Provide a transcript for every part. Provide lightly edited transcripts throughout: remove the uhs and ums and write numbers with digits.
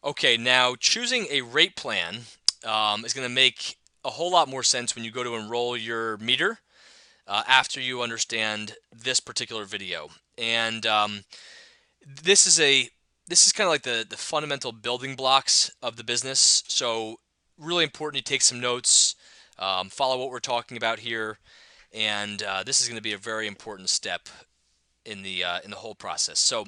Okay, now choosing a rate plan is going to make a whole lot more sense when you go to enroll your meter after you understand this particular video. And this is a this is kind of like the fundamental building blocks of the business. So really important you take some notes, follow what we're talking about here, and this is going to be a very important step in the whole process. So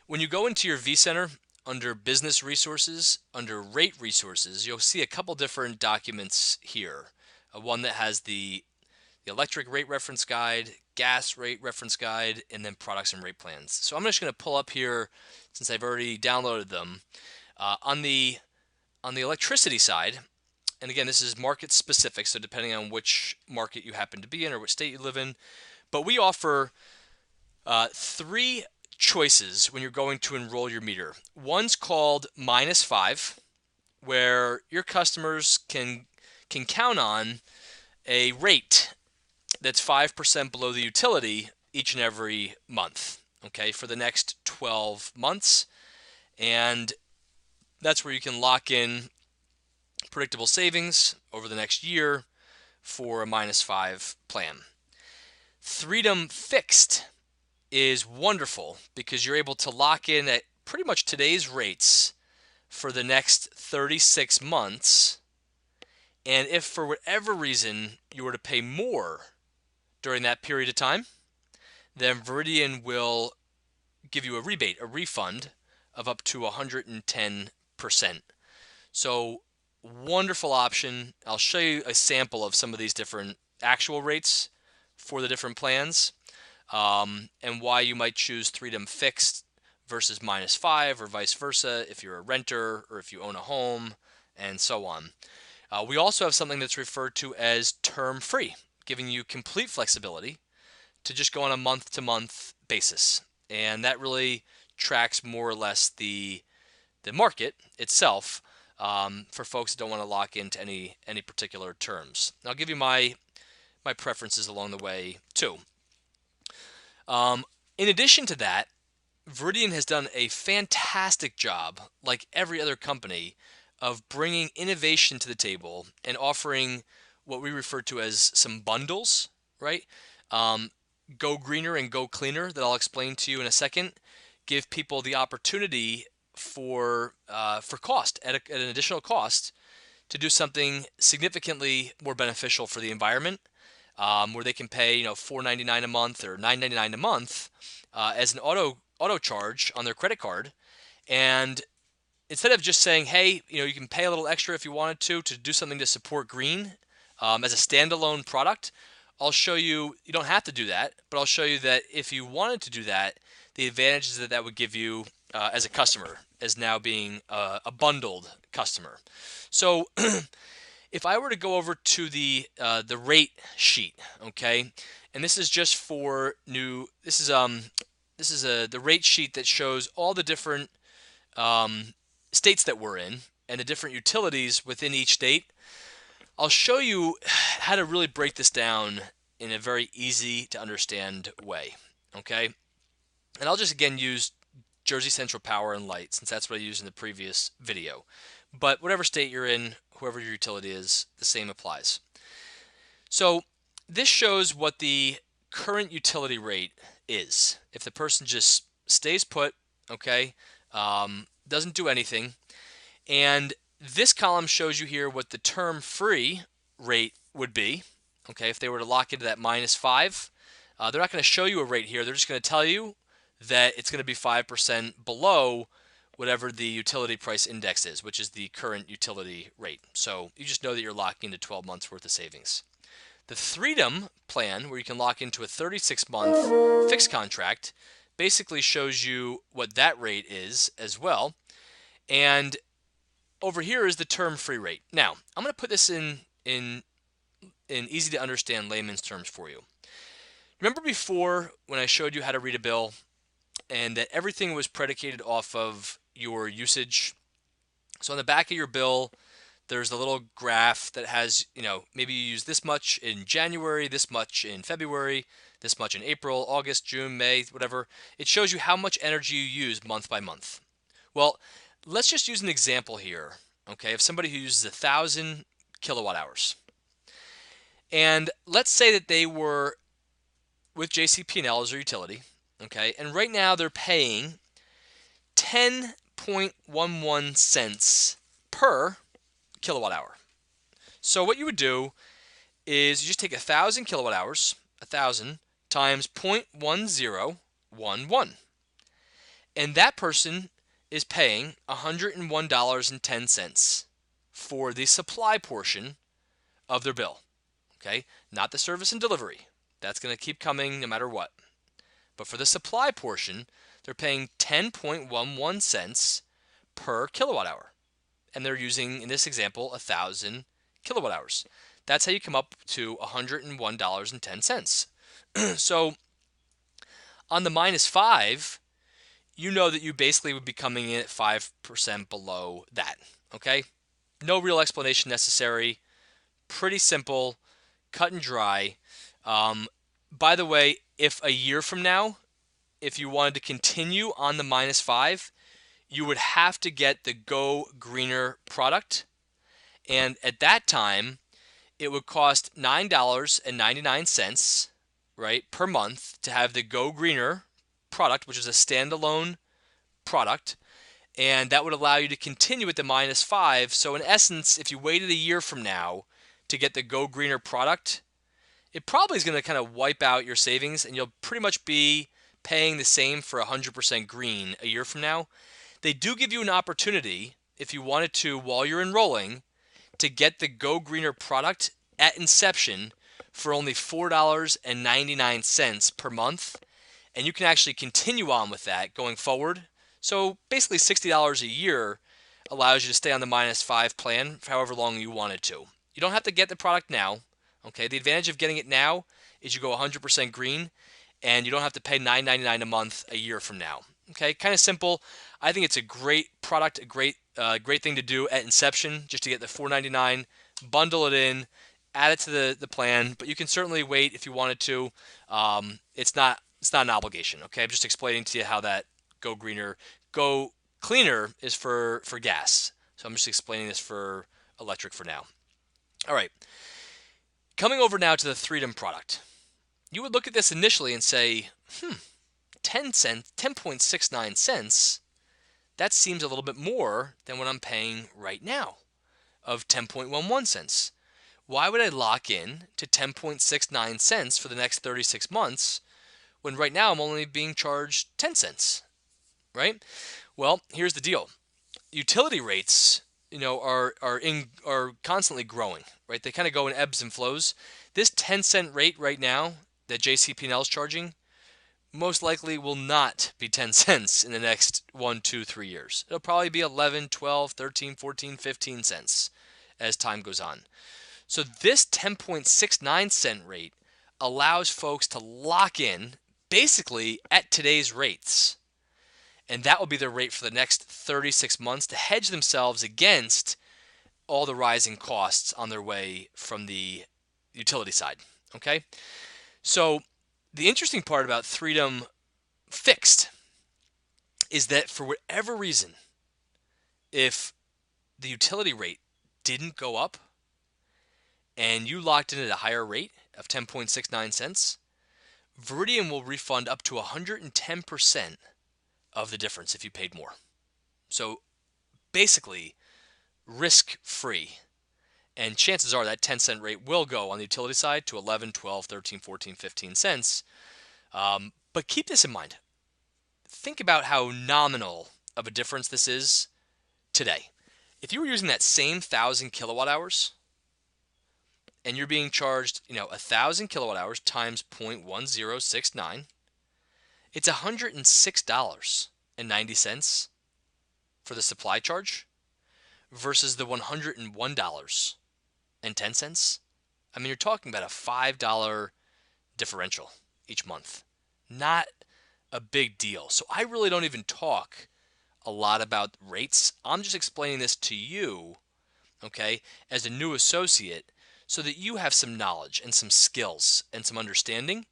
when you go into your vCenter under Business Resources, under Rate Resources, you'll see a couple different documents here. One that has the electric rate reference guide, gas rate reference guide, and then products and rate plans. So I'm just going to pull up here, since I've already downloaded them. On the electricity side, and again, this is market specific, so depending on which market you happen to be in or which state you live in, but we offer three choices when you're going to enroll your meter. One's called -5, where your customers can count on a rate that's 5% below the utility each and every month, okay, for the next 12 months. And that's where you can lock in predictable savings over the next year for a -5 plan. Freedom Fixed is wonderful because you're able to lock in at pretty much today's rates for the next 36 months. And if for whatever reason you were to pay more during that period of time, then Veridian will give you a rebate, a refund of up to 110%. So wonderful option. I'll show you a sample of some of these different actual rates for the different plans, and why you might choose Freedom Fixed versus -5 or vice versa if you're a renter or if you own a home, and so on. We also have something that's referred to as term free, giving you complete flexibility to just go on a month-to-month basis. And that really tracks more or less the market itself, for folks that don't want to lock into any particular terms. And I'll give you my preferences along the way too. In addition to that, Veridian has done a fantastic job, like every other company, of bringing innovation to the table and offering what we refer to as some bundles, right? Go Greener and Go Cleaner, that I'll explain to you in a second, give people the opportunity for cost, at an additional cost, to do something significantly more beneficial for the environment, where they can pay $4.99 a month or $9.99 a month as an auto charge on their credit card, and instead of just saying, hey, you can pay a little extra if you wanted to do something to support green as a standalone product, I'll show you, you don't have to do that, but I'll show you that if you wanted to do that, the advantages that that would give you as a customer, as now being a bundled customer. So if I were to go over to the rate sheet, okay, and this is just for new, this is the rate sheet that shows all the different states that we're in and the different utilities within each state. I'll show you how to really break this down in a very easy to understand way, okay? And I'll just again use Jersey Central Power and Light, since that's what I used in the previous video. But whatever state you're in, whoever your utility is, the same applies. So this shows what the current utility rate is. If the person just stays put, okay, doesn't do anything, and this column shows you here what the term free rate would be, okay, if they were to lock into that -5. They're not going to show you a rate here. They're just going to tell you that it's going to be 5% below whatever the utility price index is, which is the current utility rate. So you just know that you're locking into 12 months worth of savings. The Freedom plan, where you can lock into a 36-month fixed contract, basically shows you what that rate is as well. And over here is the term free rate. Now, I'm going to put this in easy to understand layman's terms for you. Remember before when I showed you how to read a bill and that everything was predicated off of your usage? So on the back of your bill, there's a little graph that has, maybe you use this much in January, this much in February, this much in April, August, June, May, whatever. It shows you how much energy you use month by month. Well, Let's just use an example here, okay, of somebody who uses 1,000 kilowatt hours. And let's say that they were with JCP&L as their utility, okay, and right now they're paying 10.11 cents per kilowatt hour. So what you would do is you just take 1,000 kilowatt hours, 1,000 times 0.1011, and that person is paying $101.10 for the supply portion of their bill. Okay, not the service and delivery. That's going to keep coming no matter what. But for the supply portion, they're paying 10.11 cents per kilowatt hour. And they're using, in this example, 1,000 kilowatt hours. That's how you come up to $101.10. So on the -5, you know that you basically would be coming in at 5% below that. Okay? No real explanation necessary. Pretty simple, cut and dry. By the way, if a year from now, if you wanted to continue on the -5, you would have to get the Go Greener product. And at that time, it would cost $9.99, right, per month to have the Go Greener product, which is a standalone product. And that would allow you to continue at the -5. So in essence, if you waited a year from now to get the Go Greener product, it probably is going to kind of wipe out your savings, and you'll pretty much be paying the same for 100% green a year from now. They do give you an opportunity, if you wanted to, while you're enrolling, to get the Go Greener product at inception for only $4.99 per month, and you can actually continue on with that going forward. So basically $60 a year allows you to stay on the -5 plan for however long you wanted to. You don't have to get the product now. Okay, the advantage of getting it now is you go 100% green, and you don't have to pay $9.99 a month a year from now. Okay, kind of simple. I think it's a great product, a great thing to do at inception, just to get the $4.99, bundle it in, add it to the plan. But you can certainly wait if you wanted to. It's not an obligation. Okay, I'm just explaining to you how that Go Cleaner is for gas. So I'm just explaining this for electric for now. All right. Coming over now to the Freedom product. You would look at this initially and say, 10.69 cents, that seems a little bit more than what I'm paying right now of 10.11 cents. Why would I lock in to 10.69 cents for the next 36 months when right now I'm only being charged 10 cents, right? Well, here's the deal. Utility rates, are constantly growing, right? They kind of go in ebbs and flows. This 10-cent rate right now that JCP&L is charging most likely will not be 10 cents in the next 1, 2, 3 years. It'll probably be 11, 12, 13, 14, 15 cents as time goes on. So this 10.69 cent rate allows folks to lock in basically at today's rates. And that will be their rate for the next 36 months to hedge themselves against all the rising costs on their way from the utility side. Okay? So the interesting part about Freedom Fixed is that for whatever reason, if the utility rate didn't go up and you locked in at a higher rate of 10.69 cents, Veridian will refund up to 110% of the difference if you paid more. So basically, risk-free. And chances are that 10-cent rate will go on the utility side to 11, 12, 13, 14, 15 cents. But keep this in mind. Think about how nominal of a difference this is today. If you were using that same 1,000 kilowatt hours and you're being charged, 1,000 kilowatt hours times 0.1069, it's $106.90 for the supply charge versus the $101.10. I mean, you're talking about a $5 differential each month. Not a big deal. So I really don't even talk a lot about rates. I'm just explaining this to you, okay, as a new associate so that you have some knowledge and some skills and some understanding.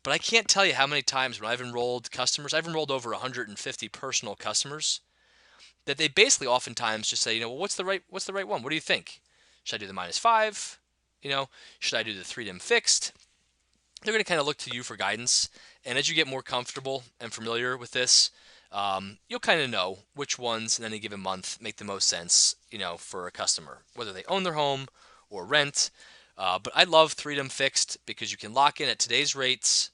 But I can't tell you how many times when I've enrolled customers, I've enrolled over 150 personal customers, that they basically oftentimes just say, well, what's the right one? What do you think? Should I do the -5? Should I do the 3-dim fixed? They're going to kind of look to you for guidance. And as you get more comfortable and familiar with this, you'll kind of know which ones in any given month make the most sense, for a customer, whether they own their home or rent. But I love 3-dim fixed because you can lock in at today's rates.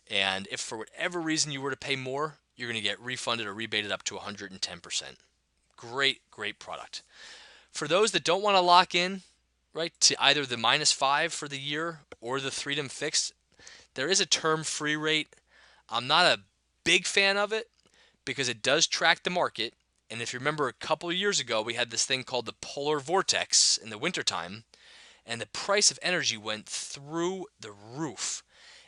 And if for whatever reason you were to pay more, you're going to get refunded or rebated up to 110%. Great, great product. For those that don't want to lock in, right, to either the -5 for the year or the 3-dim fixed, there is a term-free rate. I'm not a big fan of it because it does track the market. And if you remember a couple of years ago, we had this thing called the polar vortex in the wintertime, and the price of energy went through the roof.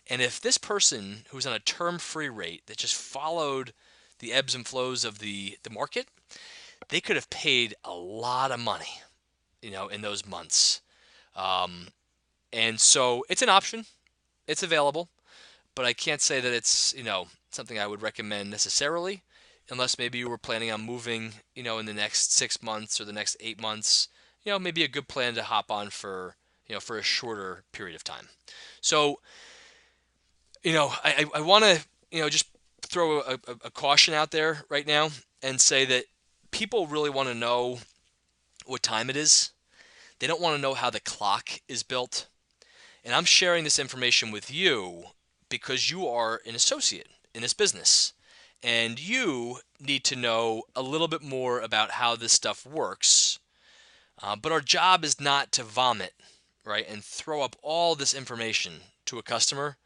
And if this person who's on a term-free rate that just followed the ebbs and flows of the market, they could have paid a lot of money, in those months. And so it's an option. It's available, but I can't say that it's, something I would recommend necessarily, unless maybe you were planning on moving, in the next 6 months or the next 8 months. Maybe a good plan to hop on for a shorter period of time. So, I want to, just throw a caution out there right now and say that people really want to know what time it is. They don't want to know how the clock is built. And I'm sharing this information with you because you are an associate in this business. And you need to know a little bit more about how this stuff works. But our job is not to vomit, right, and throw up all this information to a customer.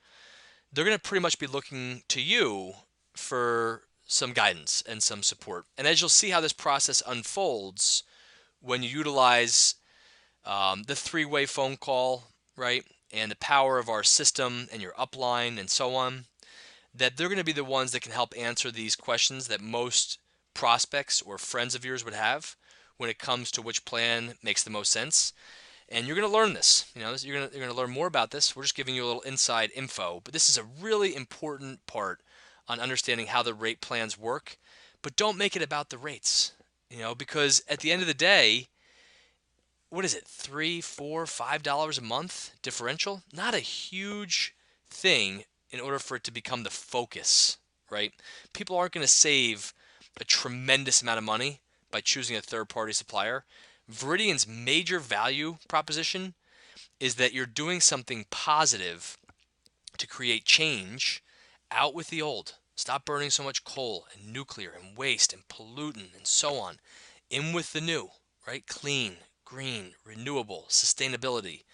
They're going to pretty much be looking to you for some guidance and some support. And as you'll see how this process unfolds when you utilize the 3-way phone call, right, and the power of our system and your upline and so on, that they're going to be the ones that can help answer these questions that most prospects or friends of yours would have when it comes to which plan makes the most sense. And you're going to learn this. You're going to learn more about this. We're just giving you a little inside info, but this is a really important part on understanding how the rate plans work. But don't make it about the rates, because at the end of the day, what is it, $3, $4, $5 a month differential? Not a huge thing in order for it to become the focus, right? People aren't going to save a tremendous amount of money by choosing a third-party supplier. Veridian's major value proposition is that you're doing something positive to create change. Out with the old. Stop burning so much coal and nuclear and waste and pollutant and so on. In with the new, right? Clean, green, renewable, sustainability.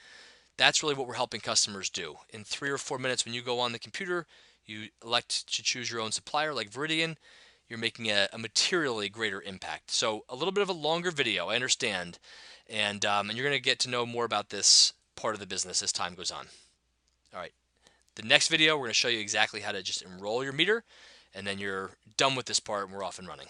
That's really what we're helping customers do. In 3 or 4 minutes when you go on the computer, you elect to choose your own supplier like Veridian, you're making a materially greater impact. So a little bit of a longer video, I understand. And you're going to get to know more about this part of the business as time goes on. All right. The next video, we're going to show you exactly how to just enroll your meter, and then you're done with this part and we're off and running.